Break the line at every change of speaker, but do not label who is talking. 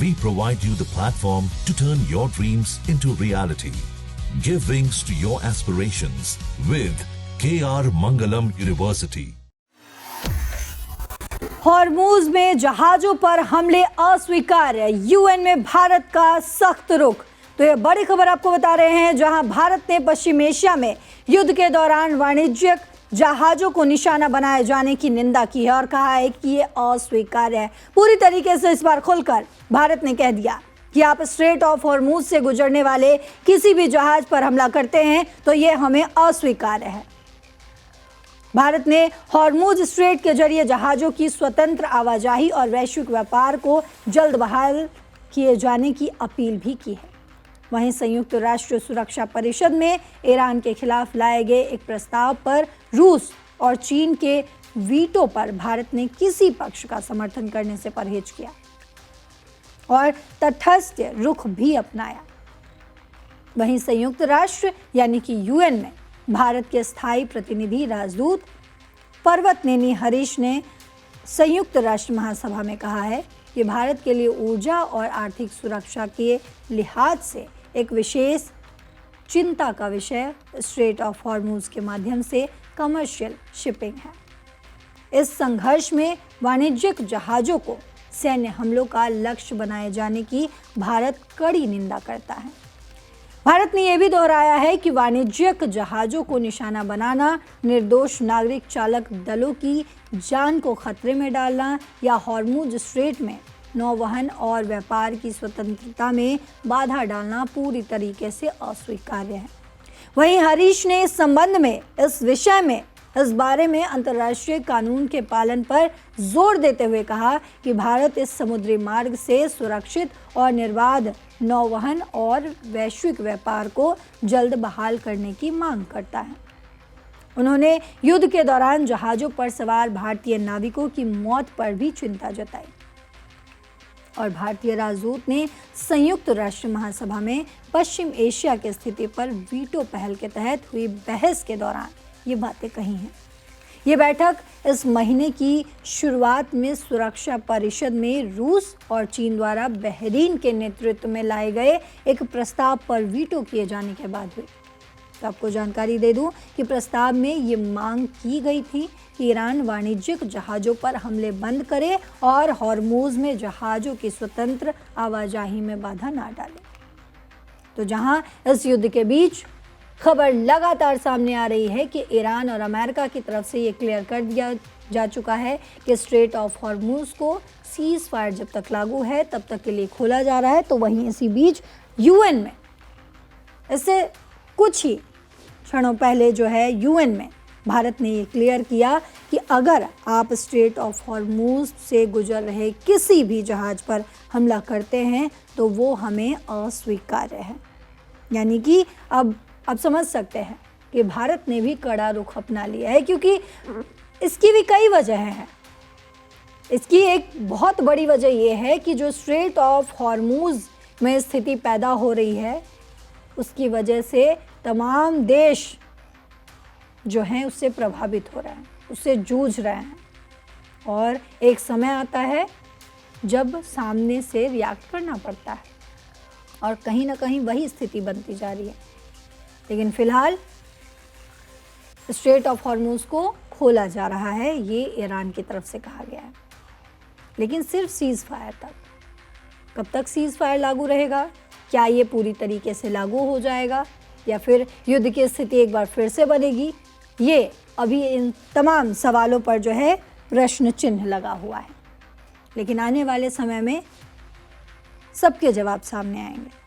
We provide you the platform to turn your dreams into reality. Give wings to your aspirations with KR Mangalam University.
Hormuz में जहाजों पर हमले अस्वीकार्य, UN में भारत का सख्त रुख। तो ये बड़ी खबर आपको बता रहे हैं, जहां भारत ने पश्चिम एशिया में युद्ध के दौरान वाणिज्यिक जहाजों को निशाना बनाए जाने की निंदा की है और कहा है कि ये अस्वीकार्य है। पूरी तरीके से इस बार खुलकर भारत ने कह दिया कि आप स्ट्रेट ऑफ हॉर्मूज से गुजरने वाले किसी भी जहाज पर हमला करते हैं तो ये हमें अस्वीकार्य है। भारत ने हॉर्मूज स्ट्रेट के जरिए जहाजों की स्वतंत्र आवाजाही और वैश्विक व्यापार को जल्द बहाल किए जाने की अपील भी की है। वहीं संयुक्त राष्ट्र सुरक्षा परिषद में ईरान के खिलाफ लाए गए एक प्रस्ताव पर रूस और चीन के वीटो पर भारत ने किसी पक्ष का समर्थन करने से परहेज किया और तटस्थ रुख भी अपनाया। वहीं संयुक्त राष्ट्र यानी कि यूएन में भारत के स्थायी प्रतिनिधि राजदूत पर्वतनेनी हरीश ने संयुक्त राष्ट्र महासभा में कहा है कि भारत के लिए ऊर्जा और आर्थिक सुरक्षा के लिहाज से एक विशेष चिंता का विषय स्ट्रेट ऑफ हॉर्मूज के माध्यम से कमर्शियल शिपिंग है। इस संघर्ष में वाणिज्यिक जहाज़ों को सैन्य हमलों का लक्ष्य बनाए जाने की भारत कड़ी निंदा करता है। भारत ने यह भी दोहराया है कि वाणिज्यिक जहाज़ों को निशाना बनाना, निर्दोष नागरिक चालक दलों की जान को खतरे में डालना या हॉर्मूज स्ट्रेट में नौवहन और व्यापार की स्वतंत्रता में बाधा डालना पूरी तरीके से अस्वीकार्य है। वहीं हरीश ने इस संबंध में इस बारे में अंतर्राष्ट्रीय कानून के पालन पर जोर देते हुए कहा कि भारत इस समुद्री मार्ग से सुरक्षित और निर्बाध नौवहन और वैश्विक व्यापार को जल्द बहाल करने की मांग करता है। उन्होंने युद्ध के दौरान जहाज़ों पर सवार भारतीय नाविकों की मौत पर भी चिंता जताई और भारतीय राजदूत ने संयुक्त राष्ट्र महासभा में पश्चिम एशिया की स्थिति पर वीटो पहल के तहत हुई बहस के दौरान ये बातें कही हैं। ये बैठक इस महीने की शुरुआत में सुरक्षा परिषद में रूस और चीन द्वारा बहरीन के नेतृत्व में लाए गए एक प्रस्ताव पर वीटो किए जाने के बाद हुई। तो आपको जानकारी दे दूं कि प्रस्ताव में ये मांग की गई थी कि ईरान वाणिज्यिक जहाज़ों पर हमले बंद करे और हॉर्मूज में जहाज़ों की स्वतंत्र आवाजाही में बाधा ना डाले। तो जहां इस युद्ध के बीच खबर लगातार सामने आ रही है कि ईरान और अमेरिका की तरफ से ये क्लियर कर दिया जा चुका है कि स्ट्रेट ऑफ हॉर्मूज को सीज फायर जब तक लागू है तब तक के लिए खोला जा रहा है। तो वहीं इसी बीच यूएन में इससे कुछ ही क्षणों पहले जो है यूएन में भारत ने ये क्लियर किया कि अगर आप स्ट्रेट ऑफ हॉर्मूज से गुजर रहे किसी भी जहाज़ पर हमला करते हैं तो वो हमें अस्वीकार्य है। यानी कि अब समझ सकते हैं कि भारत ने भी कड़ा रुख अपना लिया है, क्योंकि इसकी भी कई वजह हैं। इसकी एक बहुत बड़ी वजह ये है कि जो स्ट्रेट ऑफ हॉर्मूज में स्थिति पैदा हो रही है उसकी वजह से तमाम देश जो हैं उससे प्रभावित हो रहे हैं, उससे जूझ रहे हैं और एक समय आता है जब सामने से रिएक्ट करना पड़ता है और कहीं ना कहीं वही स्थिति बनती जा रही है। लेकिन फिलहाल स्ट्रेट ऑफ हॉर्मूज को खोला जा रहा है, ये ईरान की तरफ से कहा गया है, लेकिन सिर्फ सीज फायर तक। कब तक सीज फायर लागू रहेगा? क्या ये पूरी तरीके से लागू हो जाएगा या फिर युद्ध की स्थिति एक बार फिर से बनेगी? ये अभी इन तमाम सवालों पर जो है प्रश्न चिन्ह लगा हुआ है, लेकिन आने वाले समय में सबके जवाब सामने आएंगे।